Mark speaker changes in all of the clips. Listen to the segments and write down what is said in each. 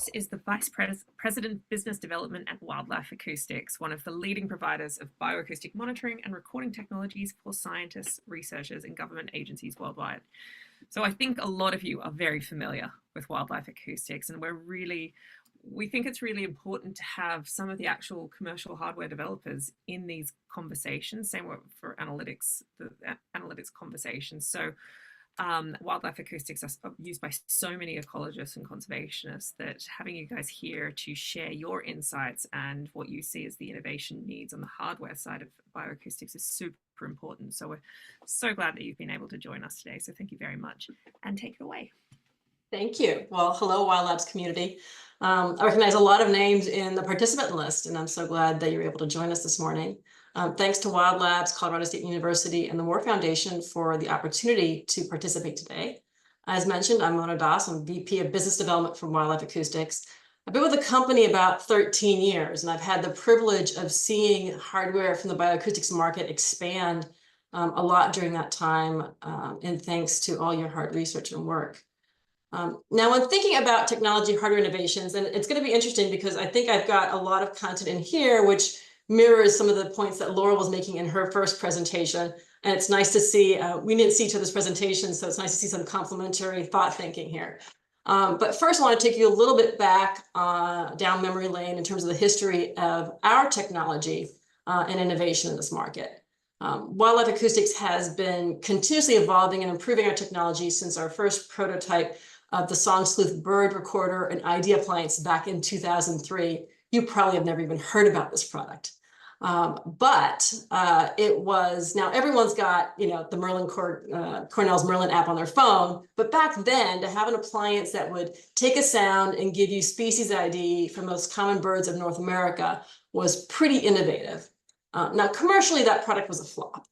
Speaker 1: Ross is the Vice President Business Development at Wildlife Acoustics, one of the leading providers of bioacoustic monitoring and recording technologies for scientists, researchers, and government agencies worldwide. So I think a lot of you are very familiar with Wildlife Acoustics, and we think it's really important to have some of the actual commercial hardware developers in these conversations. Same for analytics, the analytics conversations. So Wildlife Acoustics are used by so many ecologists and conservationists that having you guys here to share your insights and what you see as the innovation needs on the hardware side of bioacoustics is super important. So we're so glad that you've been able to join us today. So thank you very much, and take it away.
Speaker 2: Thank you. Well, hello, WildLabs community. I recognize a lot of names in the participant list, and I'm so glad that you're able to join us this morning. Thanks to WildLabs, Colorado State University, and the Moore Foundation for the opportunity to participate today. As mentioned, I'm Mona Das. I'm VP of Business Development for Wildlife Acoustics. I've been with the company about 13 years, and I've had the privilege of seeing hardware from the bioacoustics market expand a lot during that time, and thanks to all your hard research and work. Now, when thinking about technology hardware innovations, and it's going to be interesting because I think I've got a lot of content in here which mirrors some of the points that Laurel was making in her first presentation. And it's nice to see, we didn't see each other's presentations, so it's nice to see some complementary thought thinking here. But first, I want to take you a little bit back down memory lane in terms of the history of our technology and innovation in this market. Wildlife Acoustics has been continuously evolving and improving our technology since our first prototype of the Song Sleuth bird recorder and ID appliance back in 2003. You probably have never even heard about this product. But it was, now everyone's got, the Cornell's Merlin app on their phone. But back then, to have an appliance that would take a sound and give you species ID for most common birds of North America was pretty innovative. Now, commercially, that product was a flop.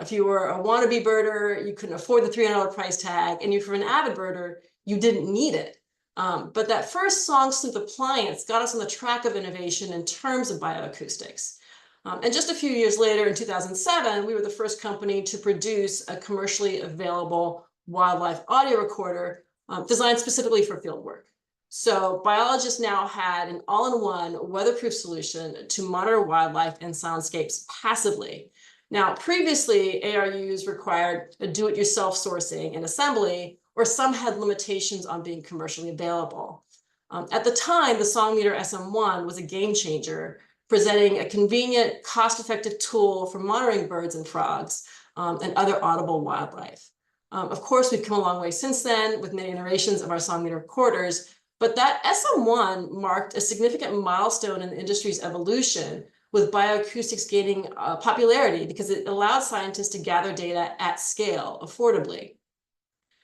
Speaker 2: If you were a wannabe birder, you couldn't afford the $300 price tag. And if you're an avid birder, you didn't need it. But that first Song Sleuth appliance got us on the track of innovation in terms of bioacoustics. And just a few years later, in 2007, we were the first company to produce a commercially available wildlife audio recorder designed specifically for field work. So biologists now had an all-in-one weatherproof solution to monitor wildlife and soundscapes passively. Now, previously, ARUs required a do-it-yourself sourcing and assembly, or some had limitations on being commercially available. At the time, the SongMeter SM1 was a game changer, presenting a convenient, cost-effective tool for monitoring birds and frogs and other audible wildlife. Of course, we've come a long way since then with many iterations of our SongMeter recorders, but that SM1 marked a significant milestone in the industry's evolution, with bioacoustics gaining popularity because it allowed scientists to gather data at scale affordably.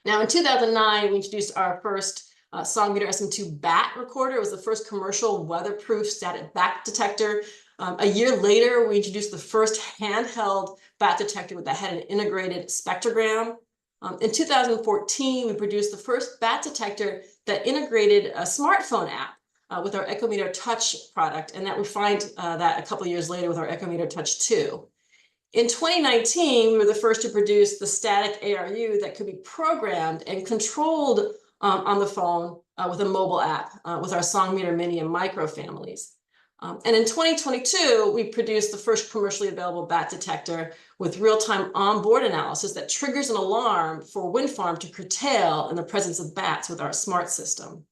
Speaker 2: Now, in 2009, we introduced our first SongMeter SM2 BAT recorder. It was the first commercial weatherproof static BAT detector. A year later, we introduced the first handheld BAT detector that had an integrated spectrogram. In 2014, we produced the first BAT detector that integrated a smartphone app with our Echometer Touch product, and that we find that a couple of years later with our Echometer Touch 2. In 2019, we were the first to produce the static ARU that could be programmed and controlled on the phone with a mobile app with our SongMeter Mini and Micro families. And in 2022, we produced the first commercially available BAT detector with real-time onboard analysis that triggers an alarm for a wind farm to curtail in the presence of bats with our smart system.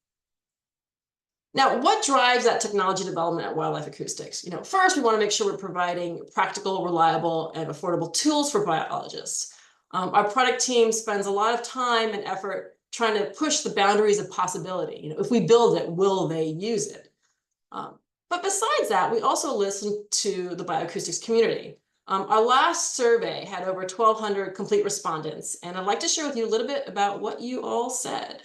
Speaker 2: Now, what drives that technology development at Wildlife Acoustics? First, we want to make sure we're providing practical, reliable, and affordable tools for biologists. Our product team spends a lot of time and effort trying to push the boundaries of possibility. If we build it, will they use it? But besides that, we also listen to the bioacoustics community. Our last survey had over 1,200 complete respondents, and I'd like to share with you a little bit about what you all said.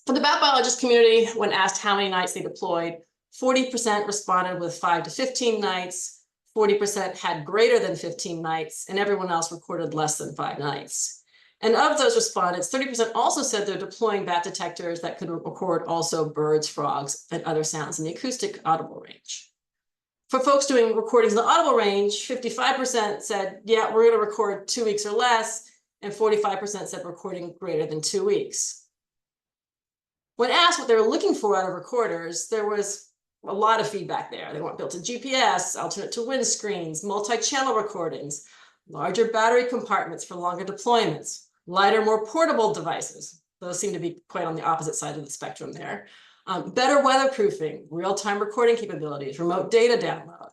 Speaker 2: For the bat biologist community, when asked how many nights they deployed, 40% responded with 5 to 15 nights, 40% had greater than 15 nights, and everyone else recorded less than 5 nights. And of those respondents, 30% also said they're deploying bat detectors that could record also birds, frogs, and other sounds in the acoustic audible range. For folks doing recordings in the audible range, 55% said, yeah, we're going to record 2 weeks or less, and 45% said recording greater than 2 weeks. When asked what they were looking for out of recorders, there was a lot of feedback there. They want built-in GPS, alternate to windscreens, multi-channel recordings, larger battery compartments for longer deployments, lighter, more portable devices. Those seem to be quite on the opposite side of the spectrum there. Better weatherproofing, real-time recording capabilities, remote data download.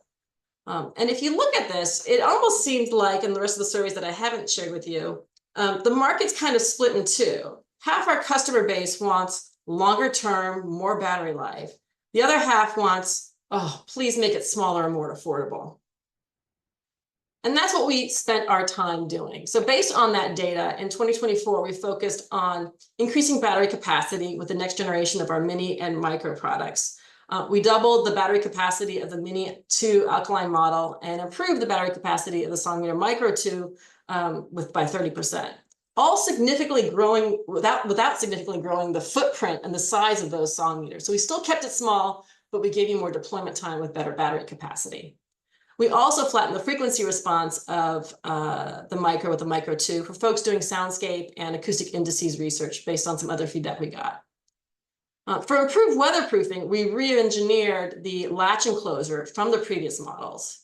Speaker 2: And if you look at this, it almost seems like, in the rest of the surveys that I haven't shared with you, the market's kind of split in two. Half our customer base wants longer term, more battery life. The other half wants, oh, please make it smaller and more affordable. And that's what we spent our time doing. So based on that data, in 2024, we focused on increasing battery capacity with the next generation of our mini and micro products. We doubled the battery capacity of the Mini 2 alkaline model and improved the battery capacity of the Songmeter Micro 2 by 30%. All significantly growing without significantly growing the footprint and the size of those song meters. So we still kept it small, but we gave you more deployment time with better battery capacity. We also flattened the frequency response of the Micro with the Micro 2 for folks doing soundscape and acoustic indices research based on some other feedback we got. For improved weatherproofing, we re-engineered the latch enclosure from the previous models.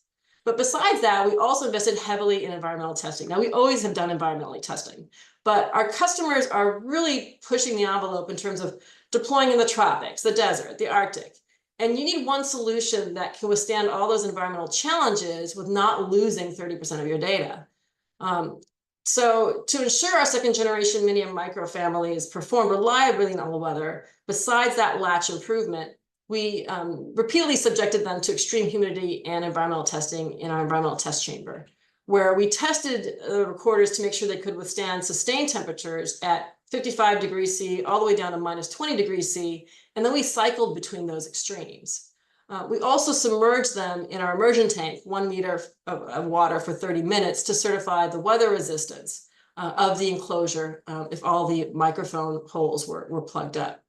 Speaker 2: But besides that, we also invested heavily in environmental testing. Now, we always have done environmental testing, but our customers are really pushing the envelope in terms of deploying in the tropics, the desert, the Arctic. And you need one solution that can withstand all those environmental challenges with not losing 30% of your data. So to ensure our second generation mini and micro families perform reliably in all weather, besides that latch improvement, we repeatedly subjected them to extreme humidity and environmental testing in our environmental test chamber, where we tested the recorders to make sure they could withstand sustained temperatures at 55 degrees C all the way down to minus 20 degrees C, and then we cycled between those extremes. We also submerged them in our immersion tank, 1 meter of water for 30 minutes to certify the weather resistance of the enclosure if all the microphone holes were plugged up.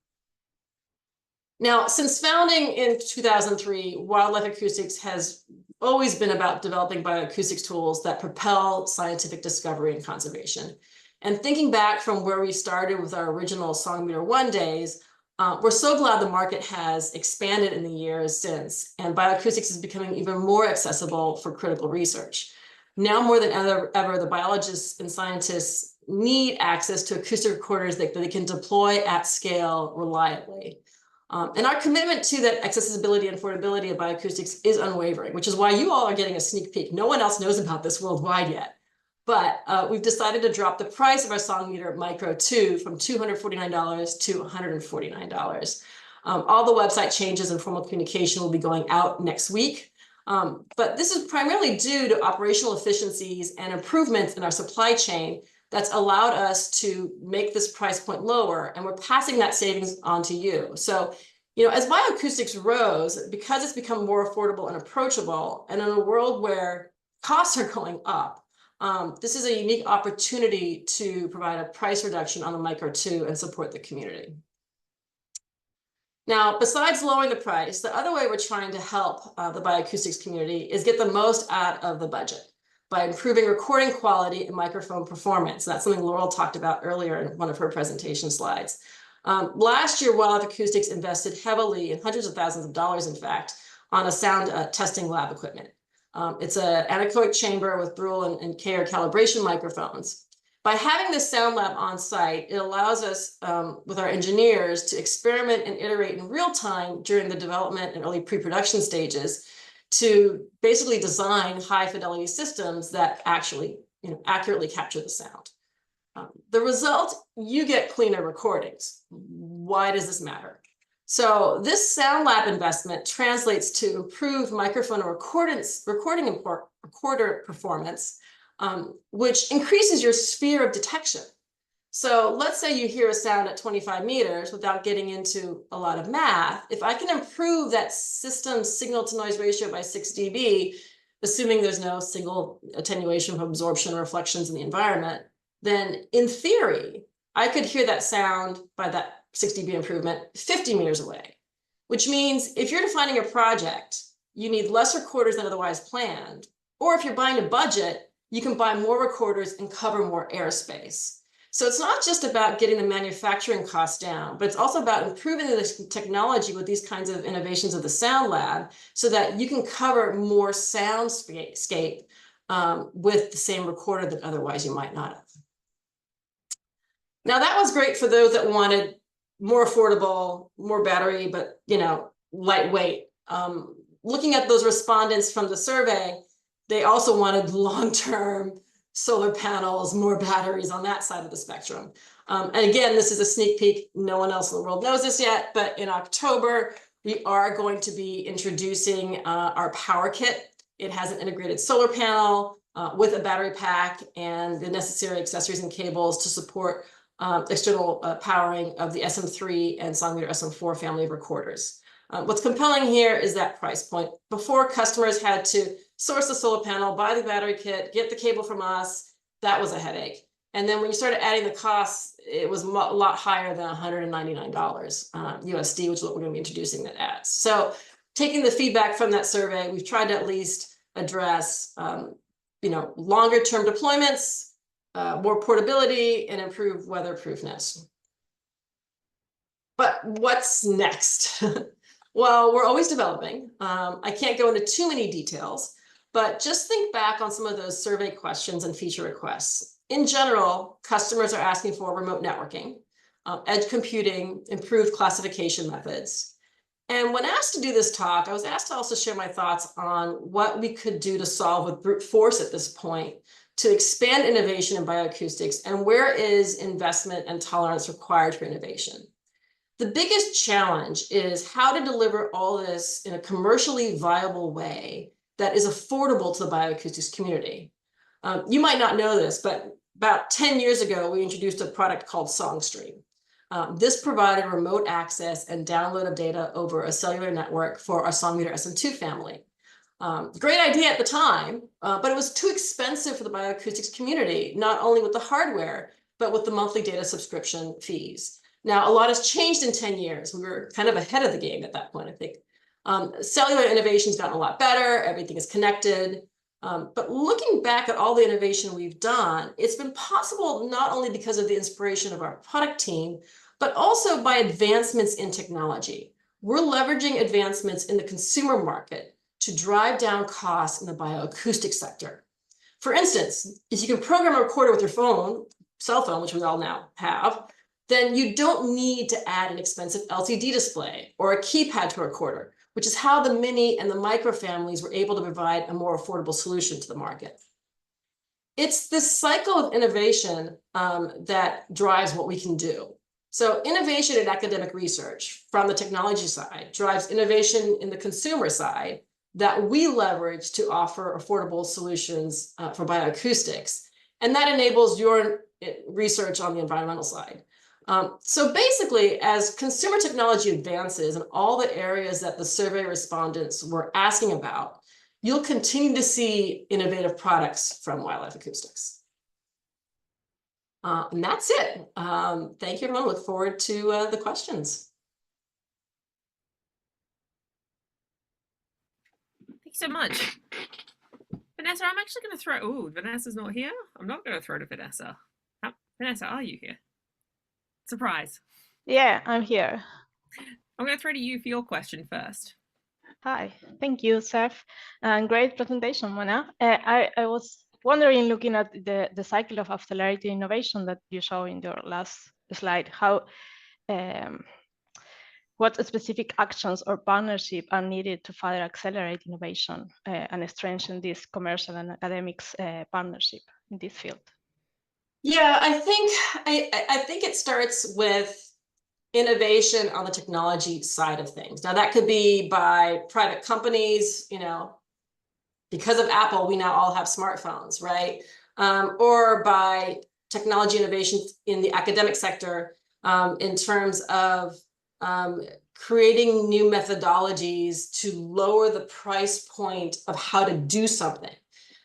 Speaker 2: Now, since founding in 2003, Wildlife Acoustics has always been about developing bioacoustics tools that propel scientific discovery and conservation. And thinking back from where we started with our original Songmeter 1 days, we're so glad the market has expanded in the years since, and bioacoustics is becoming even more accessible for critical research. Now more than ever, the biologists and scientists need access to acoustic recorders that they can deploy at scale reliably. And our commitment to that accessibility and affordability of bioacoustics is unwavering, which is why you all are getting a sneak peek. No one else knows about this worldwide yet. But we've decided to drop the price of our Songmeter Micro 2 from $249 to $149. All the website changes and formal communication will be going out next week. But this is primarily due to operational efficiencies and improvements in our supply chain that's allowed us to make this price point lower, and we're passing that savings on to you. So, you know, as bioacoustics rose, because it's become more affordable and approachable, and in a world where costs are going up, this is a unique opportunity to provide a price reduction on the Micro 2 and support the community. Now, besides lowering the price, the other way we're trying to help the bioacoustics community is get the most out of the budget by improving recording quality and microphone performance. That's something Laurel talked about earlier in one of her presentation slides. Last year, Wildlife Acoustics invested heavily in hundreds of thousands of dollars, in fact, on a sound testing lab equipment. It's an anechoic chamber with Brule and Kayer calibration microphones. By having this sound lab on site, it allows us, with our engineers, to experiment and iterate in real time during the development and early pre-production stages to basically design high fidelity systems that actually, accurately capture the sound. The result, you get cleaner recordings. Why does this matter? So this sound lab investment translates to improved microphone recording recorder performance, which increases your sphere of detection. So let's say you hear a sound at 25 meters without getting into a lot of math. If I can improve that system's signal to noise ratio by 6 dB, assuming there's no single attenuation from absorption or reflections in the environment, then in theory, I could hear that sound by that 6 dB improvement 50 meters away, which means if you're defining a project, you need less recorders than otherwise planned. Or if you're buying a budget, you can buy more recorders and cover more airspace. So it's not just about getting the manufacturing costs down, but it's also about improving the technology with these kinds of innovations of the Sound Lab so that you can cover more soundscape with the same recorder that otherwise you might not have. Now that was great for those that wanted more affordable, more battery, but lightweight. Looking at those respondents from the survey, they also wanted long-term solar panels, more batteries on that side of the spectrum. And again, this is a sneak peek. No one else in the world knows this yet, but in October, we are going to be introducing our power kit. It has an integrated solar panel with a battery pack and the necessary accessories and cables to support external powering of the SM3 and Songmeter SM4 family of recorders. What's compelling here is that price point. Before, customers had to source the solar panel, buy the battery kit, get the cable from us. That was a headache. And then when you started adding the costs, it was a lot higher than $199 USD, which is what we're going to be introducing that at. So taking the feedback from that survey, we've tried to at least address longer term deployments, more portability, and improved weatherproofness. But what's next? Well, we're always developing. I can't go into too many details, but just think back on some of those survey questions and feature requests. In general, customers are asking for remote networking, edge computing, improved classification methods. And when asked to do this talk, I was asked to also share my thoughts on what we could do to solve with brute force at this point to expand innovation in bioacoustics, and where is investment and tolerance required for innovation. The biggest challenge is how to deliver all this in a commercially viable way that is affordable to the bioacoustics community. You might not know this, but about 10 years ago, we introduced a product called SongStream. This provided remote access and download of data over a cellular network for our Songmeter SM2 family. Great idea at the time, but it was too expensive for the bioacoustics community, not only with the hardware, but with the monthly data subscription fees. Now, a lot has changed in 10 years. We were kind of ahead of the game at that point, I think. Cellular innovation's gotten a lot better. Everything is connected. But looking back at all the innovation we've done, it's been possible not only because of the inspiration of our product team, but also by advancements in technology. We're leveraging advancements in the consumer market to drive down costs in the bioacoustic sector. For instance, if you can program a recorder with your cell phone, which we all now have, then you don't need to add an expensive LCD display or a keypad to a recorder, which is how the mini and the micro families were able to provide a more affordable solution to the market. It's this cycle of innovation that drives what we can do. So innovation in academic research from the technology side drives innovation in the consumer side that we leverage to offer affordable solutions for bioacoustics. And that enables your research on the environmental side. So basically, as consumer technology advances in all the areas that the survey respondents were asking about, you'll continue to see innovative products from Wildlife Acoustics. And that's it. Thank you, everyone. Look forward to the questions.
Speaker 1: Thank you so much. Vanessa, I'm actually going to throw... Oh, Vanessa's not here. I'm not going to throw to Vanessa. Vanessa, are you here? Surprise.
Speaker 3: Yeah, I'm here.
Speaker 1: I'm going to throw to you for your question first.
Speaker 3: Hi, thank you, Seth. And great presentation, Mona. I was wondering, looking at the cycle of accelerated innovation that you show in your last slide, how what specific actions or partnership are needed to further accelerate innovation and strengthen this commercial and academics partnership in this field?
Speaker 2: Yeah, I think it starts with innovation on the technology side of things. Now that could be by private companies, because of Apple, we now all have smartphones, right? Or by technology innovations in the academic sector in terms of creating new methodologies to lower the price point of how to do something.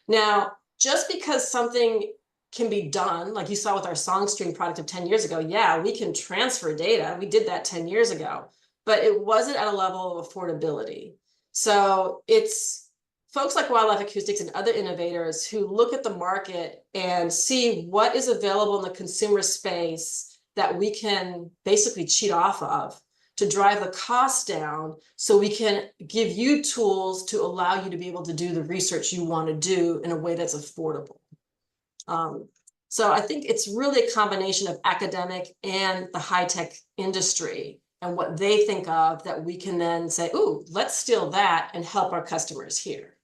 Speaker 2: Now, just because something can be done, like you saw with our SongStream product of 10 years ago, yeah, we can transfer data. We did that 10 years ago, but it wasn't at a level of affordability. So it's folks like Wildlife Acoustics and other innovators who look at the market and see what is available in the consumer space that we can basically cheat off of to drive the cost down, so we can give you tools to allow you to be able to do the research you want to do in a way that's affordable. So I think it's really a combination of academic and the high-tech industry and what they think of that we can then say, ooh, let's steal that and help our customers here.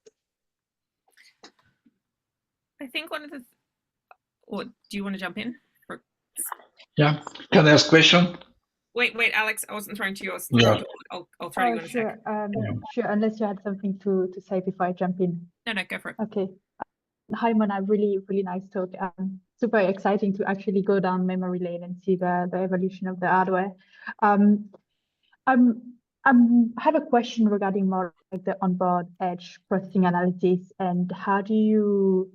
Speaker 1: I think one of the, or do you want to jump in?
Speaker 4: Yeah, can I ask a question?
Speaker 1: Wait, Alex, I wasn't throwing to yours.
Speaker 4: Yeah.
Speaker 1: I'll throw you in a
Speaker 5: sure.
Speaker 1: second.
Speaker 5: Sure, unless you had something to say before I jump in.
Speaker 1: No, go for it.
Speaker 5: Okay. Hi, Mona, really nice talk. Super exciting to actually go down memory lane and see the evolution of the hardware. I have a question regarding more like the onboard edge processing analysis, and how do you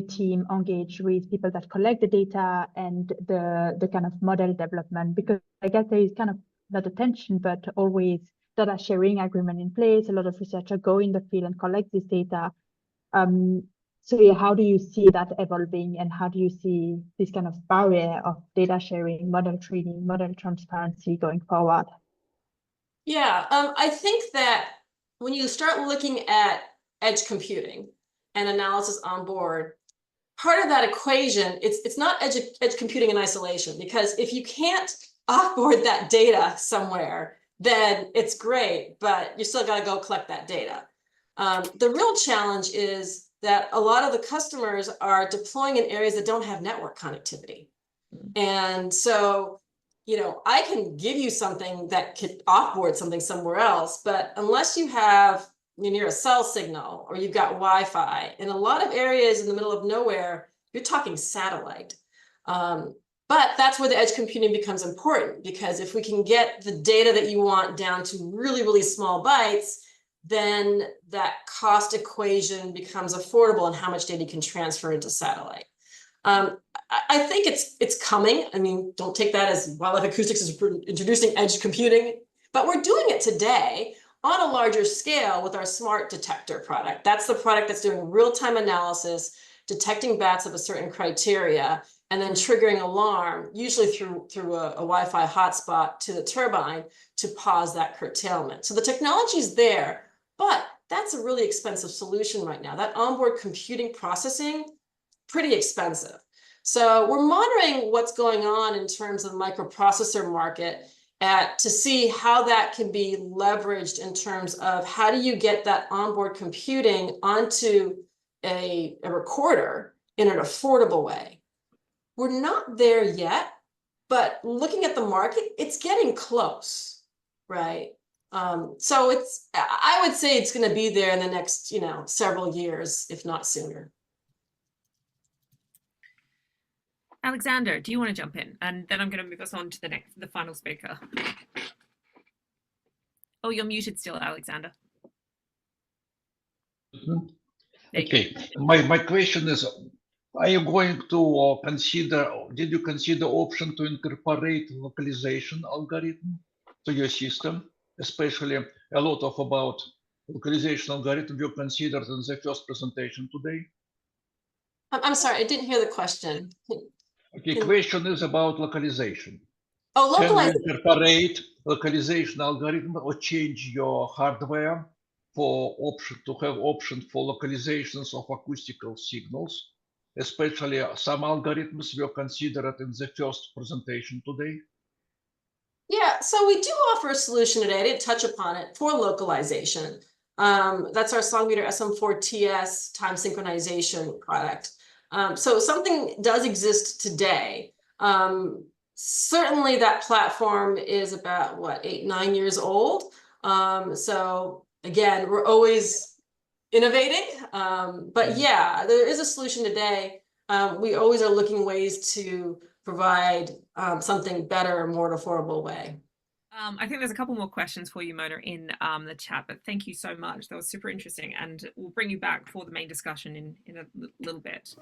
Speaker 5: team engage with people that collect the data and the kind of model development? Because I guess there is kind of not a tension, but always data sharing agreement in place. A lot of researchers go in the field and collect this data. So yeah, how do you see that evolving, and how do you see this kind of barrier of data sharing, model training, model transparency going forward?
Speaker 2: Yeah, I think that when you start looking at edge computing and analysis on board, part of that equation, it's not edge computing in isolation, because if you can't offboard that data somewhere, then it's great, but you still got to go collect that data. The real challenge is that a lot of the customers are deploying in areas that don't have network connectivity. And so, you know, I can give you something that could offboard something somewhere else, but unless you're near a cell signal or you've got Wi-Fi, in a lot of areas in the middle of nowhere, you're talking satellite. But that's where the edge computing becomes important, because if we can get the data that you want down to really, really small bytes, then that cost equation becomes affordable and how much data you can transfer into satellite. I think it's coming. I mean, don't take that as Wildlife Acoustics is introducing edge computing, but we're doing it today on a larger scale with our smart detector product. That's the product that's doing real-time analysis, detecting bats of a certain criteria, and then triggering alarm, usually through a Wi-Fi hotspot to the turbine to pause that curtailment. So the technology's there, but that's a really expensive solution right now. That onboard computing processing, pretty expensive. So we're monitoring what's going on in terms of the microprocessor market to see how that can be leveraged in terms of how do you get that onboard computing onto a recorder in an affordable way. We're not there yet, but looking at the market, it's getting close, right? So I would say it's going to be there in the next, several years, if not sooner.
Speaker 1: Alexander, do you want to jump in? And then I'm going to move us on to the final speaker. Oh, you're muted still, Alexander.
Speaker 4: Okay, my question is, are you going to did you consider option to incorporate localization algorithm to your system, especially a lot of about localization algorithm you considered in the first presentation today?
Speaker 2: I'm sorry, I didn't hear the question.
Speaker 4: Okay, question is about localization.
Speaker 2: Oh, localization.
Speaker 4: Can you incorporate localization algorithm or change your hardware to have option for localizations of acoustical signals, especially some algorithms were considered in the first presentation today?
Speaker 2: Yeah, so we do offer a solution today. I didn't touch upon it for localization. That's our SongMeter SM4TS time synchronization product. So something does exist today. Certainly that platform is about, 8-9 years old. So again, we're always innovating. But yeah, there is a solution today. We always are looking ways to provide something better, more affordable way.
Speaker 1: I think there's a couple more questions for you, Mona, in the chat, but thank you so much. That was super interesting, and we'll bring you back for the main discussion in a little bit.